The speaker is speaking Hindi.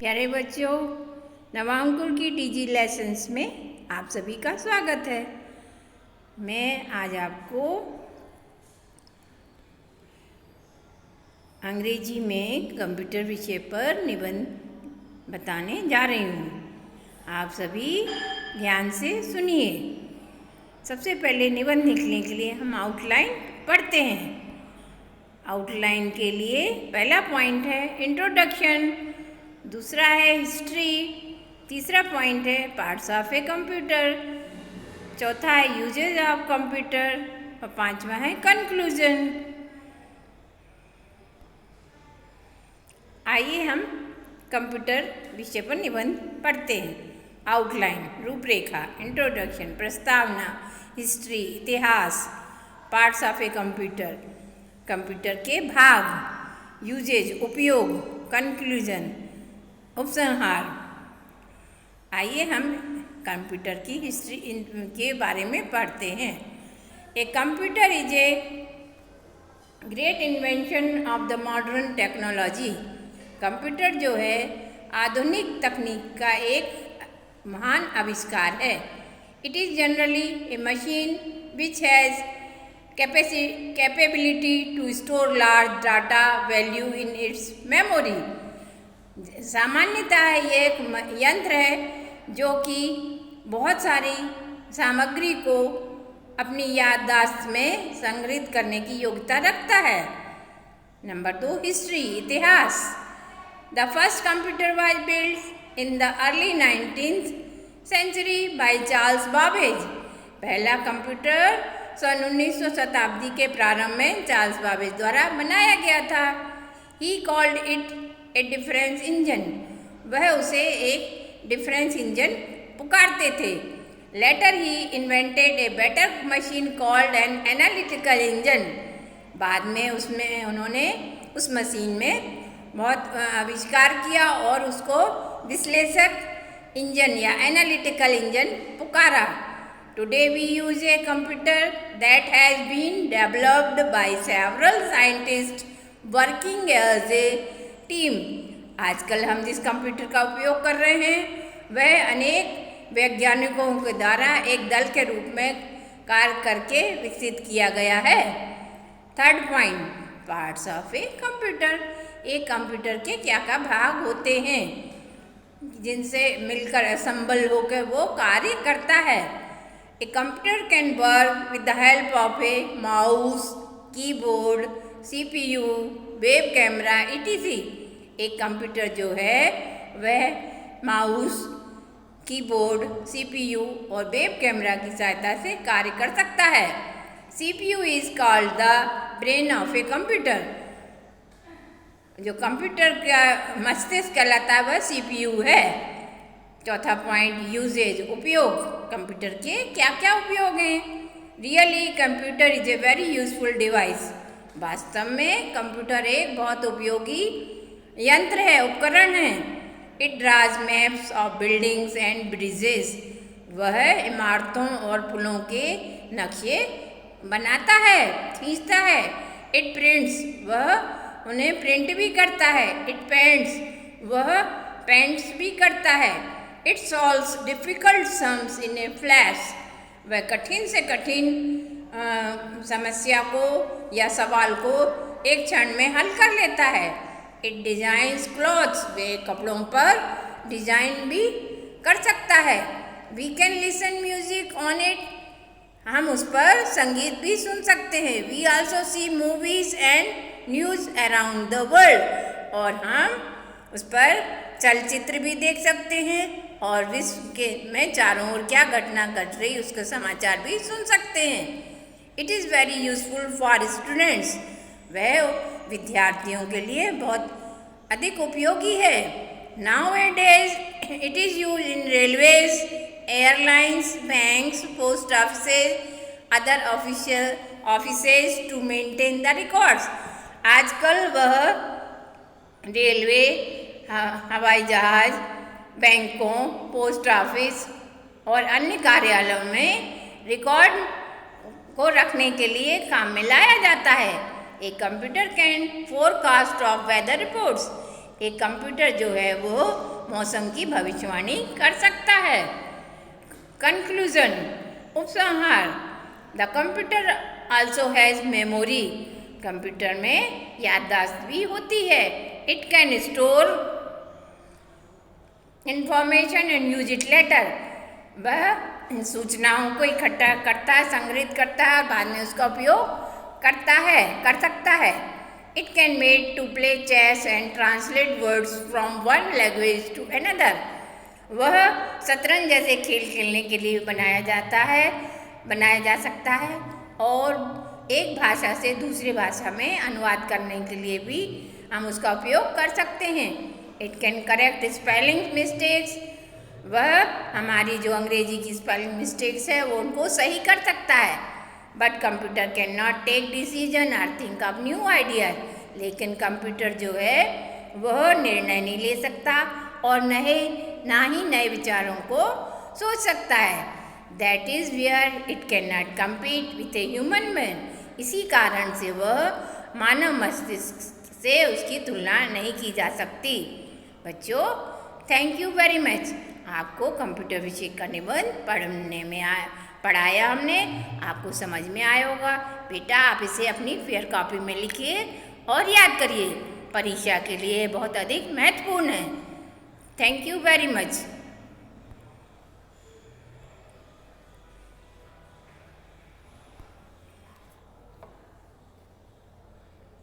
प्यारे बच्चों, नवांकुर की टीजी लेसन्स में आप सभी का स्वागत है। मैं आज आपको अंग्रेजी में कंप्यूटर विषय पर निबंध बताने जा रही हूँ। आप सभी ध्यान से सुनिए। सबसे पहले निबंध लिखने के लिए हम आउटलाइन पढ़ते हैं। आउटलाइन के लिए पहला पॉइंट है इंट्रोडक्शन, दूसरा है हिस्ट्री, तीसरा पॉइंट है पार्ट्स ऑफ ए कंप्यूटर, चौथा है यूजेज ऑफ कंप्यूटर और पांचवा है कंक्लूजन। आइए हम कंप्यूटर विषय पर निबंध पढ़ते हैं। आउटलाइन, रूपरेखा, इंट्रोडक्शन, प्रस्तावना, हिस्ट्री, इतिहास, parts of a computer, computer के भाग, यूजेज उपयोग, कंक्लूजन उपसंहार। आइए हम कंप्यूटर की हिस्ट्री के बारे में पढ़ते हैं। A computer is a great invention of the modern technology. Computer जो है आधुनिक तकनीक का एक महान आविष्कार है। It is generally a machine which has capability to store large data value in its memory. सामान्यतः ये एक यंत्र है जो कि बहुत सारी सामग्री को अपनी याददाश्त में संग्रहित करने की योग्यता रखता है। नंबर 2, हिस्ट्री, इतिहास। The first computer was built in the early 19th century by Charles Babbage. पहला कंप्यूटर सन 1900 शताब्दी के प्रारंभ में चार्ल्स बाबेज द्वारा बनाया गया था। He called it a difference engine. वह उसे एक डिफरेंस इंजन पुकारते थे। Later he invented a better machine called an analytical engine. बाद में उन्होंने उस मशीन में बहुत आविष्कार किया और उसको विश्लेषक इंजन या एनालिटिकल इंजन पुकारा। Today we use a computer that has been developed by several scientist working as a team. आजकल हम जिस कंप्यूटर का उपयोग कर रहे हैं वह अनेक वैज्ञानिकों के द्वारा एक दल के रूप में कार्य करके विकसित किया गया है। Third point, parts of a computer. एक कंप्यूटर के क्या क्या भाग होते हैं जिनसे मिलकर असेंबल होकर वो कार्य करता है। A computer can work with the help of A mouse, keyboard, CPU, web camera etc। एक कंप्यूटर जो है वह माउस, कीबोर्ड, CPU और वेब कैमरा की सहायता से कार्य कर सकता है। CPU is called the brain of a computer. जो कंप्यूटर का मस्तिष्क कहलाता है वह CPU है। चौथा पॉइंट, यूजेज, उपयोग। कंप्यूटर के क्या क्या उपयोग हैं। Really computer is a very useful device. वास्तव में कंप्यूटर एक बहुत उपयोगी यंत्र है, उपकरण है। It draws maps of buildings and bridges. वह इमारतों और पुलों के नक्शे बनाता है, खींचता है। इट प्रिंट्स, वह उन्हें प्रिंट भी करता है। इट पेंट्स, वह पेंट्स भी करता है। It solves difficult sums in A flash. वह कठिन से कठिन समस्या को या सवाल को एक क्षण में हल कर लेता है। इट डिजाइन्स क्लॉथ्स, वे कपड़ों पर डिजाइन भी कर सकता है। We can listen music on it, हम उस पर संगीत भी सुन सकते हैं। We also see movies and news around the world, और हम उस पर चलचित्र भी देख सकते हैं और विश्व के में चारों ओर क्या घटना घट रही उसका समाचार भी सुन सकते हैं। It is very useful for students. वह विद्यार्थियों के लिए बहुत अधिक उपयोगी है। Nowadays it is use in railways, airlines, banks, post offices, other offices to maintain the records. आजकल वह रेलवे, हवाई जहाज, बैंकों, पोस्ट ऑफिस और अन्य कार्यालयों में रिकॉर्ड को रखने के लिए काम में लाया जाता है। A computer can forecast of weather reports. एक कंप्यूटर जो है वो मौसम की भविष्यवाणी कर सकता है। कंक्लूजन, उपसंहार, the computer also has memory, computer में याददाश्त भी होती है। It can store information and use it later, वह सूचनाओं को इकट्ठा करता है, संग्रहित करता है और बाद में उसका उपयोग कर सकता है। It can made to play chess and translate words from one language to another, वह शतरंज जैसे खेल खेलने के लिए बनाया जा सकता है और एक भाषा से दूसरी भाषा में अनुवाद करने के लिए भी हम उसका उपयोग कर सकते हैं। It can correct spelling mistakes, वह हमारी जो अंग्रेजी की स्पेलिंग मिस्टेक्स है वो उनको सही कर सकता है। But computer can not take decision और थिंक ऑफ न्यू आइडिया, लेकिन कंप्यूटर जो है वह निर्णय नहीं ले सकता और ना ही नए विचारों को सोच सकता है। That is where it can not compete with a human man, इसी कारण से वह मानव मस्तिष्क से उसकी तुलना नहीं की जा सकती। बच्चों, थैंक यू वेरी मच। आपको कंप्यूटर विषय का निबंध पढ़ाया हमने, आपको समझ में आया होगा। बेटा, आप इसे अपनी फेयर कॉपी में लिखिए और याद करिए, परीक्षा के लिए बहुत अधिक महत्वपूर्ण है। Thank you very much.